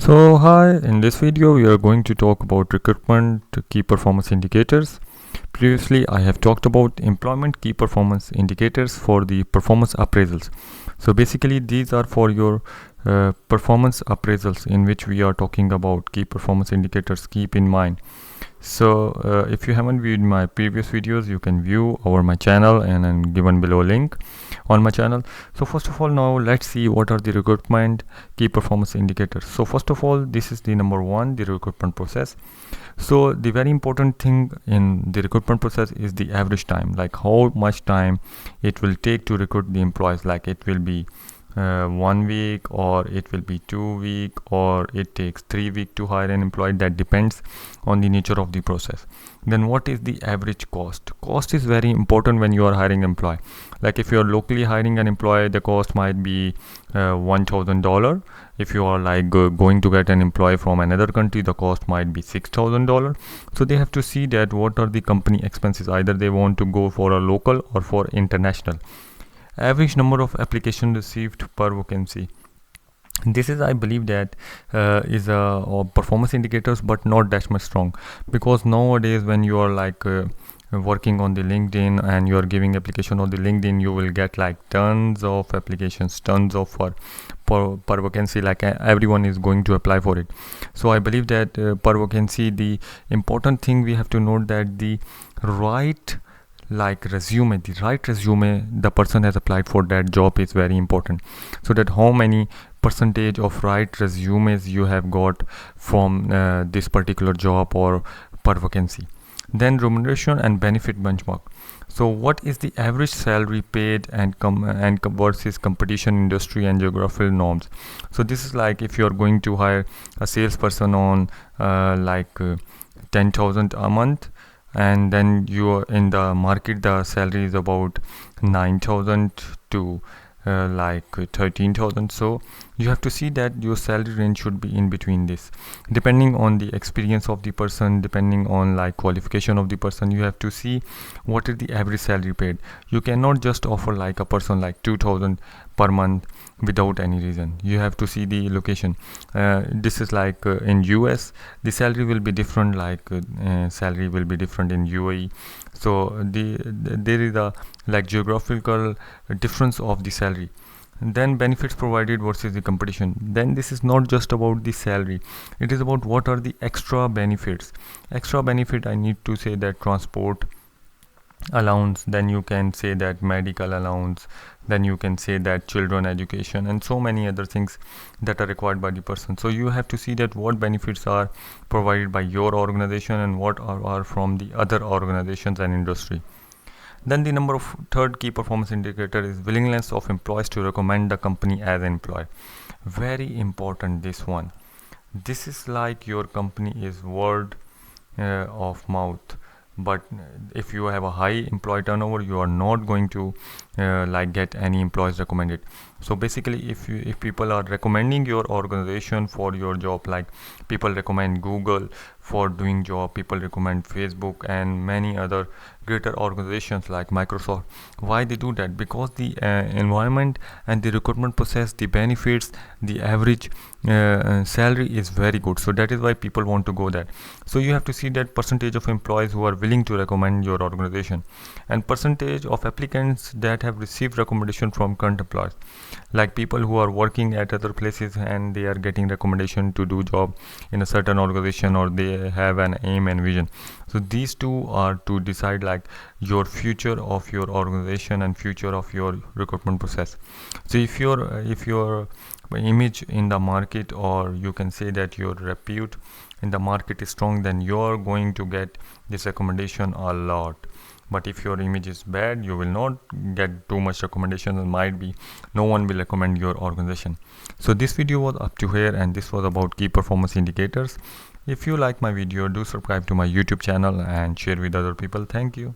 So hi, in this video we are going to talk about recruitment key performance indicators. Previously I have talked about employment key performance indicators for the performance appraisals. So basically these are for your performance appraisals in which we are talking about key performance indicators. Keep in mind. So if you haven't viewed my previous videos, you can view over my channel and then given below link on my channel. So first of all, now let's see what are the recruitment key performance indicators. So first of all, this is the number one, the recruitment process. So the very important thing in the recruitment process is the average time, like how much time it will take to recruit the employees. Like it will be 1 week, or it will be 2 weeks, or it takes 3 weeks to hire an employee. That depends on the nature of the process. Then what is the average cost? Cost is very important when you are hiring an employee. Like if you are locally hiring an employee, the cost might be $1,000. If you are like going to get an employee from another country, the cost might be $6,000. So they have to see that what are the company expenses. Either they want to go for a local or for international. Average number of applications received per vacancy. This is, I believe, that is a performance indicators, but not that much strong, because nowadays when you are like working on the LinkedIn and you are giving application on the LinkedIn, you will get like tons of applications, tons of per vacancy, like everyone is going to apply for it. So I believe that per vacancy, the important thing we have to note that the right resume the person has applied for that job is very important. So that how many percentage of right resumes you have got from this particular job or per vacancy. Then remuneration and benefit benchmark. So what is the average salary paid and versus competition, industry and geographical norms. So this is like if you are going to hire a salesperson on 10,000 a month, and then you are in the market, the salary is about 9,000 to 13,000. So you have to see that your salary range should be in between this, depending on the experience of the person, depending on like qualification of the person. You have to see what is the average salary paid. You cannot just offer like a person like 2,000 per month without any reason. You have to see the location. This is like in US the salary will be different, like salary will be different in UAE. So there is a like geographical difference of the salary. Then benefits provided versus the competition. Then this is not just about the salary, it is about what are the extra benefits. Extra benefit, I need to say that transport allowance, then you can say that medical allowance, then you can say that children education, and so many other things that are required by the person. So you have to see that what benefits are provided by your organization and what are from the other organizations and industry. Then the number of third key performance indicator is willingness of employees to recommend the company as an employer. Very important, this one. This is like your company is word of mouth. But if you have a high employee turnover, you are not going to get any employees recommended. So basically if people are recommending your organization for your job, like people recommend Google for doing job, people recommend Facebook and many other greater organizations like Microsoft. Why they do that? Because the environment and the recruitment process, the benefits, the average salary is very good. So that is why people want to go there. So you have to see that percentage of employees who are willing to recommend your organization, and percentage of applicants that have received recommendation from current employers, like people who are working at other places and they are getting recommendation to do job in a certain organization, or they have an aim and vision. So these two are to decide like your future of your organization and future of your recruitment process. So if your image in the market, or you can say that your repute in the market is strong, then you're going to get this recommendation a lot. But if your image is bad, you will not get too much recommendation, and might be no one will recommend your organization. So this video was up to here, and this was about key performance indicators. If you like my video, do subscribe to my YouTube channel and share with other people. Thank you.